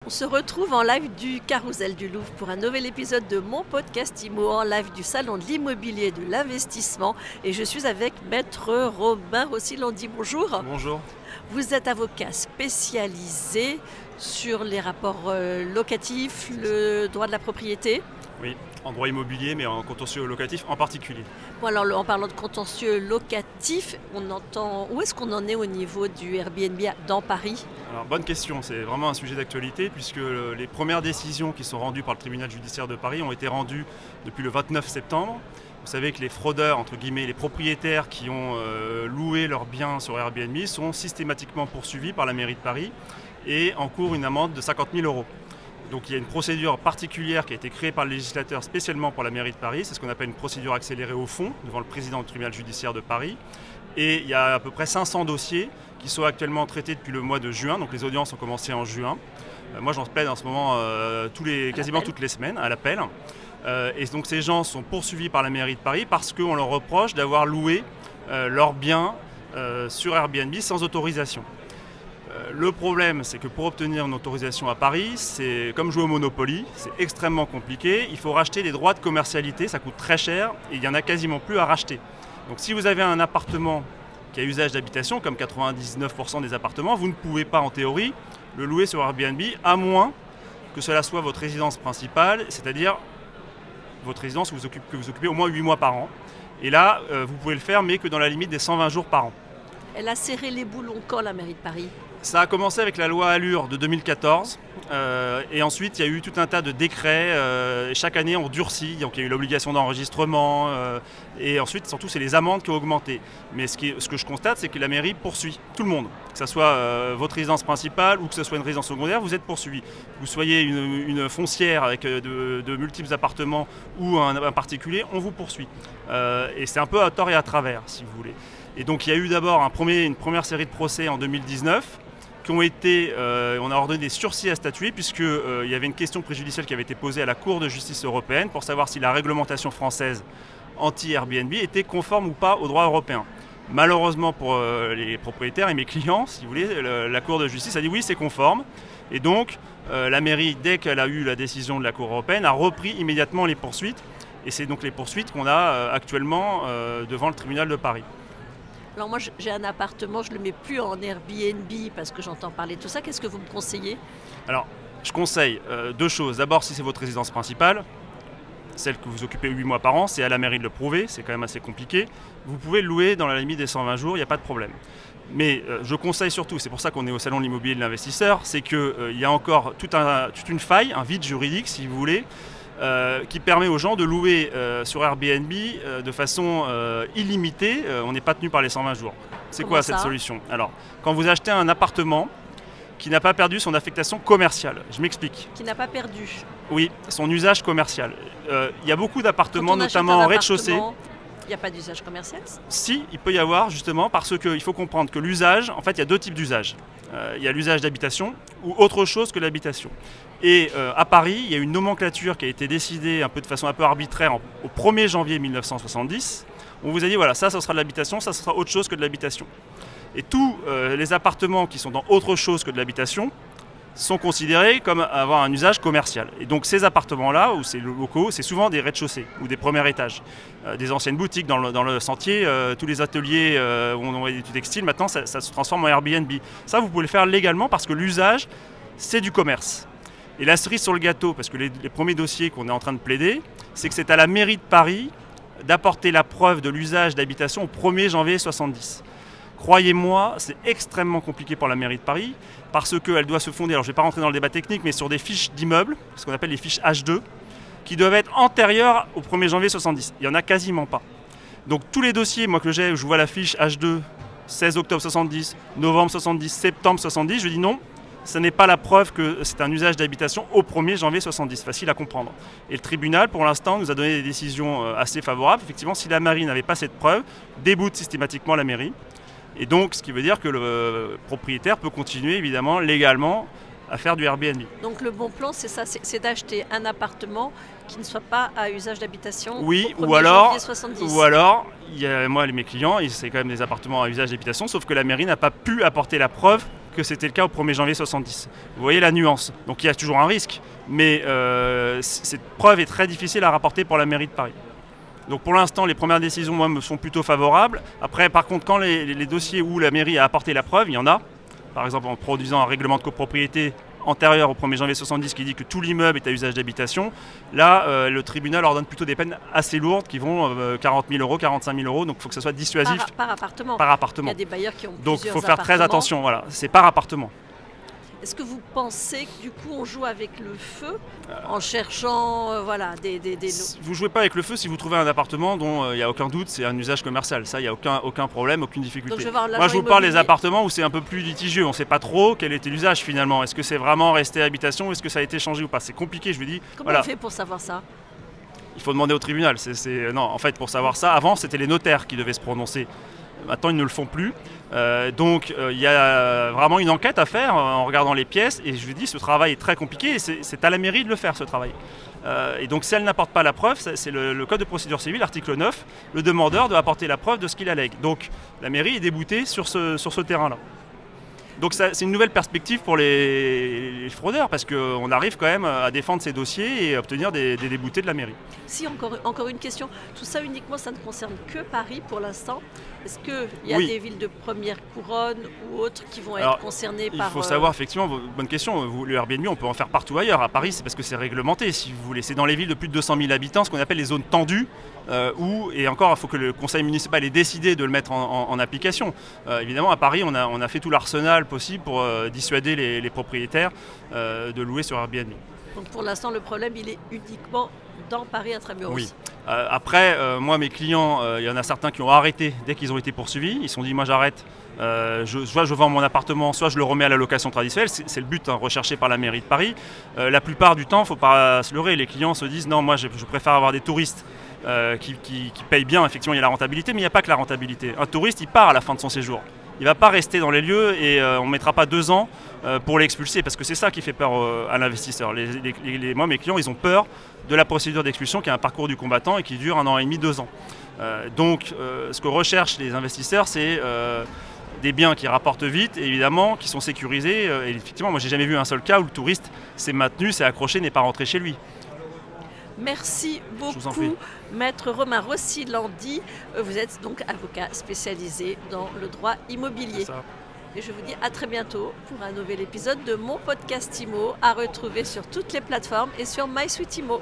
On se retrouve en live du Carrousel du Louvre pour un nouvel épisode de mon podcast IMO en live du Salon de l'immobilier et de l'investissement. Et je suis avec Maître Robin Rossi-Landy. Bonjour. Bonjour. Vous êtes avocat spécialisé sur les rapports locatifs, le droit de la propriété. Oui, en droit immobilier, mais en contentieux locatif en particulier. Bon, alors, en parlant de contentieux locatif, on entend où est-ce qu'on en est au niveau du Airbnb dans Paris? Alors, bonne question, c'est vraiment un sujet d'actualité puisque les premières décisions qui sont rendues par le tribunal judiciaire de Paris ont été rendues depuis le 29 septembre. Vous savez que les fraudeurs, entre guillemets, les propriétaires qui ont loué leurs biens sur Airbnb sont systématiquement poursuivis par la mairie de Paris et encourent une amende de 50 000 €. Donc il y a une procédure particulière qui a été créée par le législateur spécialement pour la mairie de Paris. C'est ce qu'on appelle une procédure accélérée au fond, devant le président du tribunal judiciaire de Paris. Et il y a à peu près 500 dossiers qui sont actuellement traités depuis le mois de juin. Donc les audiences ont commencé en juin. Moi j'en plaide en ce moment quasiment toutes les semaines à l'appel. Et donc ces gens sont poursuivis par la mairie de Paris parce qu'on leur reproche d'avoir loué leurs biens sur Airbnb sans autorisation. Le problème, c'est que pour obtenir une autorisation à Paris, c'est comme jouer au Monopoly, c'est extrêmement compliqué. Il faut racheter des droits de commercialité, ça coûte très cher et il n'y en a quasiment plus à racheter. Donc si vous avez un appartement qui a usage d'habitation, comme 99% des appartements, vous ne pouvez pas en théorie le louer sur Airbnb, à moins que cela soit votre résidence principale, c'est-à-dire votre résidence que vous occupez au moins 8 mois par an. Et là, vous pouvez le faire, mais que dans la limite des 120 jours par an. Elle a serré les boulons quand, la mairie de Paris? Ça a commencé avec la loi Allure de 2014 et ensuite il y a eu tout un tas de décrets. Chaque année on durcit, donc il y a eu l'obligation d'enregistrement et ensuite surtout c'est les amendes qui ont augmenté. Mais ce que je constate, c'est que la mairie poursuit tout le monde, que ce soit votre résidence principale ou que ce soit une résidence secondaire, vous êtes poursuivi. Que vous soyez une foncière avec de multiples appartements ou un particulier, on vous poursuit. Et c'est un peu à tort et à travers, si vous voulez. Et donc il y a eu d'abord une première série de procès en 2019. On a ordonné des sursis à statuer puisqu'il y avait une question préjudicielle qui avait été posée à la Cour de justice européenne pour savoir si la réglementation française anti-Airbnb était conforme ou pas au droit européen. Malheureusement pour les propriétaires et mes clients, si vous voulez, la Cour de justice a dit oui, c'est conforme. Et donc la mairie, dès qu'elle a eu la décision de la Cour européenne, a repris immédiatement les poursuites. Et c'est donc les poursuites qu'on a actuellement devant le tribunal de Paris. Alors moi j'ai un appartement, je ne le mets plus en Airbnb parce que j'entends parler de tout ça. Qu'est-ce que vous me conseillez? Alors je conseille deux choses. D'abord, si c'est votre résidence principale, celle que vous occupez 8 mois par an, c'est à la mairie de le prouver, c'est quand même assez compliqué. Vous pouvez le louer dans la limite des 120 jours, il n'y a pas de problème. Mais je conseille surtout, c'est pour ça qu'on est au Salon de l'immobilier de l'investisseur, c'est qu'il y a encore toute une faille, un vide juridique si vous voulez, qui permet aux gens de louer sur Airbnb de façon illimitée. On n'est pas tenu par les 120 jours. C'est quoi cette solution? Alors, quand vous achetez un appartement qui n'a pas perdu son affectation commerciale, je m'explique. Qui n'a pas perdu? Oui, son usage commercial. Il y a beaucoup d'appartements, notamment en rez-de-chaussée. Il n'y a pas d'usage commercial? Si, il peut y avoir justement, parce qu'il faut comprendre que l'usage, en fait, il y a deux types d'usage. Il y a l'usage d'habitation ou autre chose que l'habitation. Et à Paris, il y a une nomenclature qui a été décidée un peu de façon un peu arbitraire au 1er janvier 1970. On vous a dit, voilà, ça sera de l'habitation, ça sera autre chose que de l'habitation. Et tous les appartements qui sont dans autre chose que de l'habitation sont considérés comme avoir un usage commercial. Et donc ces appartements-là, ou ces locaux, c'est souvent des rez-de-chaussée ou des premiers étages. Des anciennes boutiques dans le sentier, tous les ateliers où on envoie du textile, maintenant ça se transforme en Airbnb. Ça, vous pouvez le faire légalement parce que l'usage, c'est du commerce. Et la cerise sur le gâteau, parce que les premiers dossiers qu'on est en train de plaider, c'est que c'est à la mairie de Paris d'apporter la preuve de l'usage d'habitation au 1er janvier 1970. Croyez-moi, c'est extrêmement compliqué pour la mairie de Paris parce qu'elle doit se fonder, alors je ne vais pas rentrer dans le débat technique, mais sur des fiches d'immeubles, ce qu'on appelle les fiches H2, qui doivent être antérieures au 1er janvier 1970. Il n'y en a quasiment pas. Donc tous les dossiers, moi que j'ai, où je vois la fiche H2, 16 octobre 70, novembre 70, septembre 70, je dis non, ce n'est pas la preuve que c'est un usage d'habitation au 1er janvier 1970, facile à comprendre. Et le tribunal, pour l'instant, nous a donné des décisions assez favorables. Effectivement, si la mairie n'avait pas cette preuve, déboute systématiquement la mairie. Et donc, ce qui veut dire que le propriétaire peut continuer, évidemment, légalement, à faire du Airbnb. Donc le bon plan, c'est ça, c'est d'acheter un appartement qui ne soit pas à usage d'habitation. Oui, ou alors, moi, mes clients, c'est quand même des appartements à usage d'habitation, sauf que la mairie n'a pas pu apporter la preuve que c'était le cas au 1er janvier 70. Vous voyez la nuance. Donc il y a toujours un risque, mais cette preuve est très difficile à rapporter pour la mairie de Paris. Donc pour l'instant, les premières décisions, moi, me sont plutôt favorables. Après, par contre, quand les dossiers où la mairie a apporté la preuve, il y en a. Par exemple, en produisant un règlement de copropriété antérieur au 1er janvier 70 qui dit que tout l'immeuble est à usage d'habitation, là, le tribunal ordonne plutôt des peines assez lourdes qui vont 40 000 euros, 45 000 euros. Donc il faut que ça soit dissuasif. Par appartement. Par appartement. Il y a des bailleurs qui ont donc il faut faire très appartements. attention. Voilà, c'est par appartement. Est-ce que vous pensez que du coup on joue avec le feu en cherchant voilà, Vous ne jouez pas avec le feu si vous trouvez un appartement dont il n'y a aucun doute, c'est un usage commercial. Ça, il n'y a aucun problème, aucune difficulté. Moi, je vous parle des appartements où c'est un peu plus litigieux. On ne sait pas trop quel était l'usage finalement. Est-ce que c'est vraiment resté habitation ou est-ce que ça a été changé ou pas? C'est compliqué, je vous dis. Comment on fait pour savoir ça? Il faut demander au tribunal. Non, en fait, pour savoir ça, avant, c'était les notaires qui devaient se prononcer. Maintenant, ils ne le font plus. Donc, il y a vraiment une enquête à faire en regardant les pièces. Et je vous dis, ce travail est très compliqué. Et c'est à la mairie de le faire, ce travail. Et donc, si elle n'apporte pas la preuve, c'est le Code de procédure civile, article 9. Le demandeur doit apporter la preuve de ce qu'il allègue. Donc, la mairie est déboutée sur ce terrain-là. Donc c'est une nouvelle perspective pour les fraudeurs parce qu'on arrive quand même à défendre ces dossiers et à obtenir des déboutés de la mairie. Si, encore une question. Tout ça uniquement, ça ne concerne que Paris pour l'instant. Est-ce qu'il y a des villes de première couronne ou autres qui vont être concernées par... Il faut savoir, effectivement, bonne question, le Airbnb, on peut en faire partout ailleurs. À Paris, c'est parce que c'est réglementé, si vous voulez. C'est dans les villes de plus de 200 000 habitants, ce qu'on appelle les zones tendues, et encore, il faut que le conseil municipal ait décidé de le mettre en application. Évidemment, à Paris, on a fait tout l'arsenal possible pour dissuader les propriétaires de louer sur Airbnb. Donc pour l'instant, le problème, il est uniquement dans Paris intramuros. Oui. Après, moi, mes clients, il y en a certains qui ont arrêté dès qu'ils ont été poursuivis. Ils se sont dit, moi, j'arrête. Soit je vends mon appartement, soit je le remets à la location traditionnelle. C'est le but recherché par la mairie de Paris. La plupart du temps, il ne faut pas se leurrer. Les clients se disent, non, moi, je préfère avoir des touristes qui payent bien. Effectivement, il y a la rentabilité, mais il n'y a pas que la rentabilité. Un touriste, il part à la fin de son séjour. Il ne va pas rester dans les lieux et on ne mettra pas 2 ans pour l'expulser parce que c'est ça qui fait peur à l'investisseur. Moi, mes clients, ils ont peur de la procédure d'expulsion qui est un parcours du combattant et qui dure 1 an et demi, 2 ans. Donc, ce que recherchent les investisseurs, c'est des biens qui rapportent vite et évidemment qui sont sécurisés. Et effectivement, moi, j'ai jamais vu un seul cas où le touriste s'est maintenu, s'est accroché, n'est pas rentré chez lui. Merci beaucoup, Maître Romain Rossi-Landy. Vous êtes donc avocat spécialisé dans le droit immobilier. Et je vous dis à très bientôt pour un nouvel épisode de mon podcast IMO à retrouver sur toutes les plateformes et sur MySuite IMO.